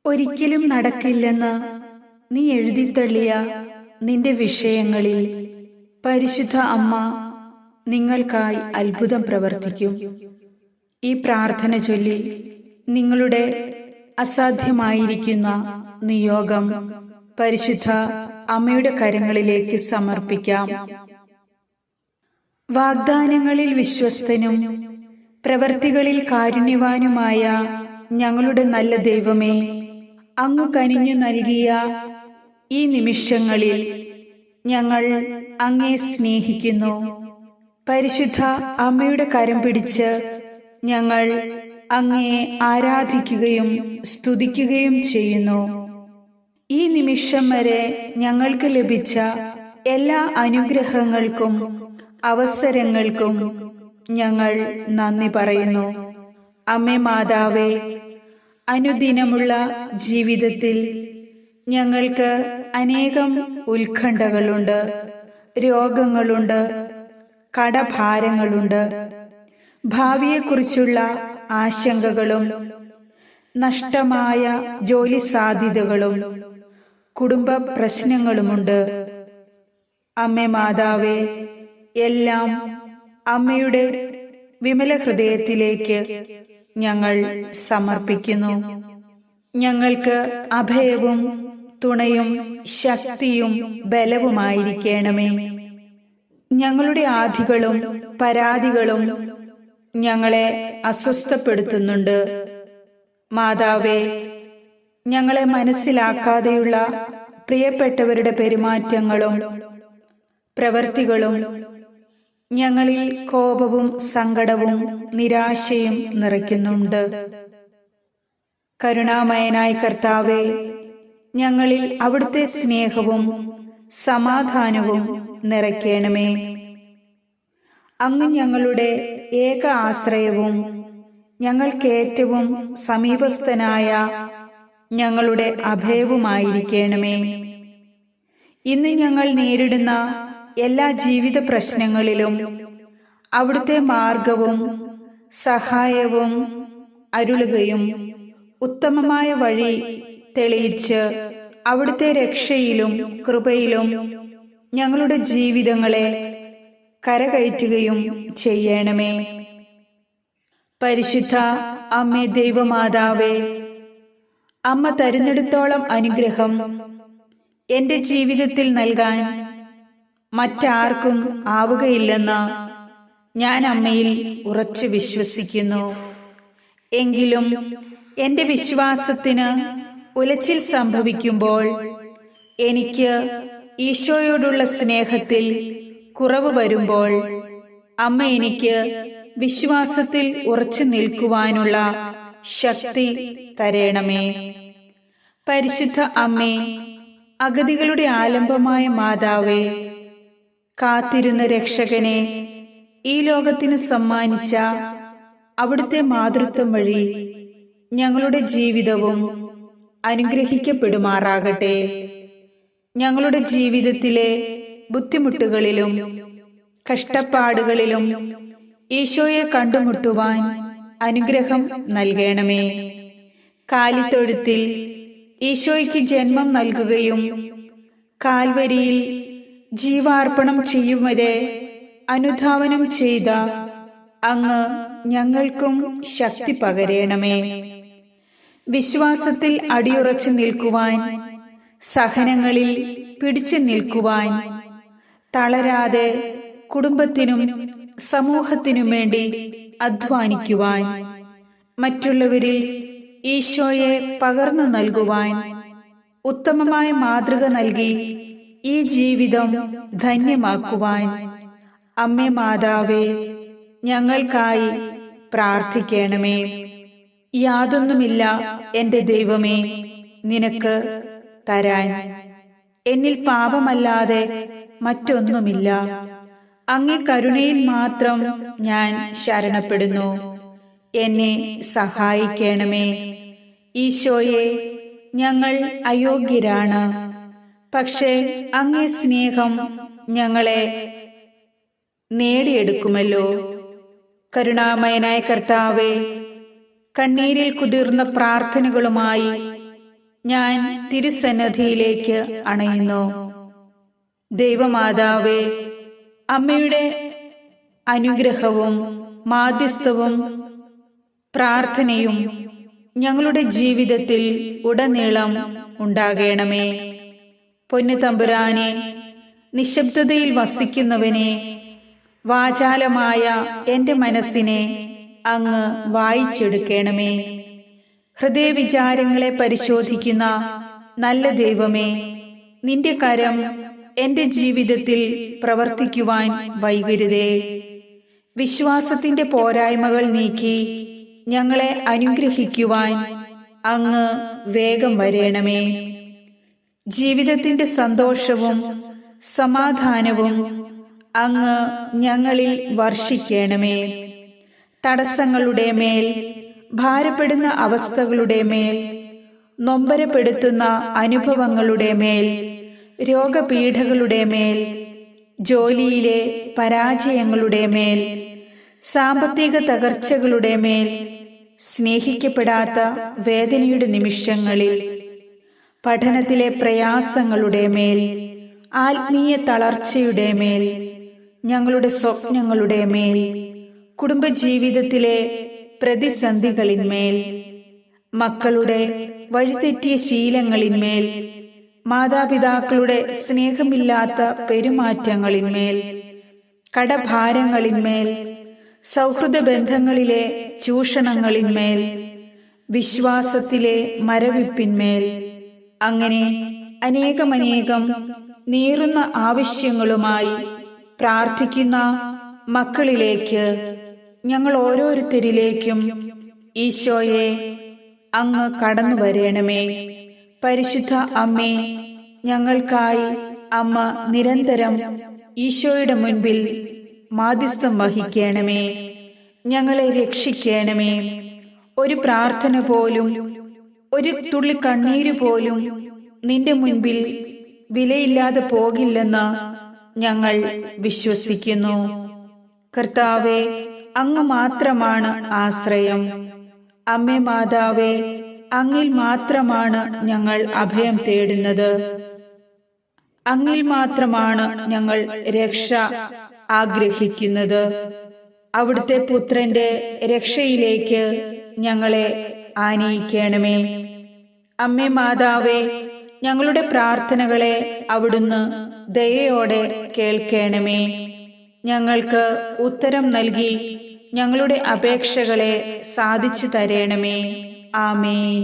ഒരിക്കലും നടക്കില്ലെന്ന് നീ എഴുതിത്തള്ളിയ നിന്റെ വിഷയങ്ങളിൽ പരിശുദ്ധ അമ്മ നിങ്ങൾക്കായി അത്ഭുതം പ്രവർത്തിക്കും. ഈ പ്രാർത്ഥന ചൊല്ലി നിങ്ങളുടെ അസാധ്യമായിരിക്കുന്ന നിയോഗം പരിശുദ്ധ അമ്മയുടെ കരങ്ങളിലേക്ക് സമർപ്പിക്കാം. വാഗ്ദാനങ്ങളിൽ വിശ്വസ്തനും പ്രവൃത്തികളിൽ കാരുണ്യവാനുമായ ഞങ്ങളുടെ നല്ല ദൈവമേ, അങ്ങ് കനിഞ്ഞു നൽകിയ ഈ നിമിഷങ്ങളിൽ ഞങ്ങൾ അങ്ങയെ സ്നേഹിക്കുന്നു. പരിശുദ്ധ അമ്മയുടെ കരം പിടിച്ച് ഞങ്ങൾ അങ്ങയെ ആരാധിക്കുകയും സ്തുതിക്കുകയും ചെയ്യുന്നു. ഈ നിമിഷം വരെ ഞങ്ങൾക്ക് ലഭിച്ച എല്ലാ അനുഗ്രഹങ്ങൾക്കും അവസരങ്ങൾക്കും ഞങ്ങൾ നന്ദി പറയുന്നു. അമ്മേ മാതാവേ, അനുദിനമുള്ള ജീവിതത്തിൽ ഞങ്ങൾക്ക് അനേകം ഉത്കണ്ഠകളുണ്ട്, രോഗങ്ങളുണ്ട്, കടഭാരങ്ങളുണ്ട്, ഭാവിയെക്കുറിച്ചുള്ള ആശങ്കകളും നഷ്ടമായ ജോലി സാധ്യതകളും കുടുംബ പ്രശ്നങ്ങളുമുണ്ട്. അമ്മേ മാതാവേ, എല്ലാം അമ്മയുടെ വിമല ഹൃദയത്തിലേക്ക് ഞങ്ങൾ സമർപ്പിക്കുന്നു. ഞങ്ങൾക്ക് അഭയവും തുണയും ശക്തിയും ബലവുമായിരിക്കണമേ. ഞങ്ങളുടെ ആധികളും പരാതികളും ഞങ്ങളെ അസ്വസ്ഥപ്പെടുത്തുന്നുണ്ട്. മാതാവേ, ഞങ്ങളെ മനസ്സിലാക്കാതെയുള്ള പ്രിയപ്പെട്ടവരുടെ പെരുമാറ്റങ്ങളും പ്രവൃത്തികളും ഞങ്ങളിൽ കോപവും സങ്കടവും നിരാശയും നിറയ്ക്കുന്നുണ്ട്. കരുണാമയനായ കർത്താവേ, ഞങ്ങളിൽ അവിടുത്തെ സ്നേഹവും സമാധാനവും നിറയ്ക്കണമേ. അങ്ങ് ഞങ്ങളുടെ ഏക ആശ്രയവും ഞങ്ങൾക്കേറ്റവും സമീപസ്ഥനായ ഞങ്ങളുടെ അഭയവുമായിരിക്കണമേ. ഇന്ന് ഞങ്ങൾ നേരിടുന്ന എല്ലാ ജീവിത പ്രശ്നങ്ങളിലും അവിടുത്തെ മാർഗവും സഹായവും അരുളുകയും ഉത്തമമായ വഴി തെളിയിച്ച് അവിടുത്തെ രക്ഷയിലും കൃപയിലും ഞങ്ങളുടെ ജീവിതങ്ങളെ കരകയറ്റുകയും ചെയ്യണമേ. പരിശുദ്ധ അമ്മേ ദൈവമാതാവേ, അമ്മ തരുന്നിടത്തോളം അനുഗ്രഹം എന്റെ ജീവിതത്തിൽ നൽകാൻ മറ്റാർക്കും ആവുകയില്ലെന്ന് ഞാൻ അമ്മയിൽ ഉറച്ചു വിശ്വസിക്കുന്നു. എങ്കിലും എന്റെ വിശ്വാസത്തിന് ഉലച്ചിൽ സംഭവിക്കുമ്പോൾ എനിക്ക് ഈശോയോടുള്ള സ്നേഹത്തിൽ കുറവ് വരുമ്പോൾ അമ്മ എനിക്ക് വിശ്വാസത്തിൽ ഉറച്ചു നിൽക്കുവാനുള്ള ശക്തി തരണമേ. പരിശുദ്ധ അമ്മേ, അഗതികളുടെ ആലംബമായ മാതാവേ, കാത്തിരുന്ന രക്ഷകനെ ഈ ലോകത്തിന് സമ്മാനിച്ച അവിടുത്തെ മാതൃത്വം വഴി ഞങ്ങളുടെ ജീവിതവും അനുഗ്രഹിക്കപ്പെടുമാറാകട്ടെ. ഞങ്ങളുടെ ജീവിതത്തിലെ ബുദ്ധിമുട്ടുകളിലും കഷ്ടപ്പാടുകളിലും ഈശോയെ കണ്ടുമുട്ടുവാൻ അനുഗ്രഹം നൽകണമേ. കാലിത്തൊഴുത്തിൽ ഈശോയ്ക്ക് ജന്മം നൽകുകയും കാൽവരിയിൽ ജീവാർപ്പണം ചെയ്യും വരെ അനുധാവനം ചെയ്ത അങ്ങ് ഞങ്ങൾക്കും ശക്തി പകരണമേ. വിശ്വാസത്തിൽ അടിയുറച്ചു നിൽക്കുവാൻ, സഹനങ്ങളിൽ പിടിച്ചു നിൽക്കുവാൻ, തളരാതെ കുടുംബത്തിനും സമൂഹത്തിനും വേണ്ടി അധ്വാനിക്കുവാൻ, മറ്റുള്ളവരിൽ ഈശോയെ പകർന്നു നൽകുവാൻ ഉത്തമമായ മാതൃക നൽകി ഈ ജീവിതം ധന്യമാക്കുവാൻ അമ്മേ മാതാവേ, ഞങ്ങൾക്കായി പ്രാർത്ഥിക്കണമേ. യാതൊന്നുമില്ല എന്റെ ദൈവമേ നിനക്ക് തരാൻ. എന്നിൽ പാപമല്ലാതെ മറ്റൊന്നുമില്ല. അങ്ങേ കരുണയിൽ മാത്രം ഞാൻ ശരണപ്പെടുന്നു. എന്നെ സഹായിക്കണമേ. ഈശോയെ, ഞങ്ങൾ അയോഗ്യരാണ്. പക്ഷേ അങ്ങേ സ്നേഹം ഞങ്ങളെ നേടിയെടുക്കുമല്ലോ. കരുണാമയനായ കർത്താവേ, കണ്ണീരിൽ കുതിർന്ന പ്രാർത്ഥനകളുമായി ഞാൻ തിരുസന്നിധിയിലേക്ക് അണയുന്നു. ദൈവമാതാവേ, അമ്മയുടെ അനുഗ്രഹവും മാധ്യസ്ഥവും പ്രാർത്ഥനയും ഞങ്ങളുടെ ജീവിതത്തിൽ ഉടനീളം ഉണ്ടാകണമേ. പൊന്നുതമ്പുരാനെ, നിശബ്ദതയിൽ വസിക്കുന്നവനെ, വാചാലമായ എൻ്റെ മനസ്സിനെ അങ്ങ് വായിച്ചെടുക്കണമേ. ഹൃദയവിചാരങ്ങളെ പരിശോധിക്കുന്ന നല്ല ദൈവമേ, നിന്റെ കരം എൻ്റെ ജീവിതത്തിൽ പ്രവർത്തിക്കുവാൻ വൈകരുതേ. വിശ്വാസത്തിന്റെ പോരായ്മകൾ നീക്കി ഞങ്ങളെ അനുഗ്രഹിക്കുവാൻ അങ്ങ് വേഗം വരേണമേ. ജീവിതത്തിന്റെ സന്തോഷവും സമാധാനവും അങ്ങ് ഞങ്ങളിൽ വർഷിക്കണമേ. തടസ്സങ്ങളുടെ മേൽ, ഭാരപ്പെടുന്ന അവസ്ഥകളുടെ മേൽ, നൊമ്പരപ്പെടുത്തുന്ന അനുഭവങ്ങളുടെ മേൽ, രോഗപീഠകളുടെ മേൽ, ജോലിയിലെ പരാജയങ്ങളുടെ മേൽ, സാമ്പത്തിക തകർച്ചകളുടെ മേൽ, സ്നേഹിക്കപ്പെടാത്ത വേദനയുടെ നിമിഷങ്ങളിൽ, പഠനത്തിലെ പ്രയാസങ്ങളുടെ മേൽ, ആത്മീയ തളർച്ചയുടെ മേൽ, ഞങ്ങളുടെ സ്വപ്നങ്ങളുടെ മേൽ, കുടുംബജീവിതത്തിലെ പ്രതിസന്ധികളിന്മേൽ, മക്കളുടെ വഴിതെറ്റിയ ശീലങ്ങളിന്മേൽ, മാതാപിതാക്കളുടെ സ്നേഹമില്ലാത്ത പെരുമാറ്റങ്ങളിന്മേൽ, കടഭാരങ്ങളിന്മേൽ, സൗഹൃദ ബന്ധങ്ങളിലെ ചൂഷണങ്ങളിന്മേൽ, വിശ്വാസത്തിലെ മരവിപ്പിന്മേൽ, അങ്ങനെ അനേകമനേകം നീറുന്ന ആവശ്യങ്ങളുമായി പ്രാർത്ഥിക്കുന്ന മക്കളിലേക്ക്, ഞങ്ങൾ ഓരോരുത്തരിലേക്കും ഈശോയെ അങ്ങ് കടന്നു വരേണമേ. പരിശുദ്ധ അമ്മേ, ഞങ്ങൾക്കായി അമ്മ നിരന്തരം ഈശോയുടെ മുൻപിൽ മാധ്യസ്ഥം വഹിക്കണമേ. ഞങ്ങളെ രക്ഷിക്കണമേ. ഒരു പ്രാർത്ഥന പോലും, ഒരു തുള്ളി കണ്ണീര് പോലും നിന്റെ മുൻപിൽ വിലയില്ലാതെ പോകില്ലെന്ന് ഞങ്ങൾ വിശ്വസിക്കുന്നു. കർത്താവേ, അങ്ങ് മാത്രമാണ് ആശ്രയം. അമ്മേ മാതാവേ, അങ്ങിൽ മാത്രമാണ് ഞങ്ങൾ അഭയം തേടുന്നത്. അങ്ങിൽ മാത്രമാണ് ഞങ്ങൾ രക്ഷ ആഗ്രഹിക്കുന്നത്. അവിടുത്തെ പുത്രന്റെ രക്ഷയിലേക്ക് ഞങ്ങളെ ആനയിക്കണമേ. അമ്മേ മാതാവേ, ഞങ്ങളുടെ പ്രാർത്ഥനകളെ അവിടുന്ന് ദയയോടെ കേൾക്കണമേ. ഞങ്ങൾക്ക് ഉത്തരം നൽകി ഞങ്ങളുടെ അപേക്ഷകളെ സാധിച്ചു തരണമേ. ആമേൻ.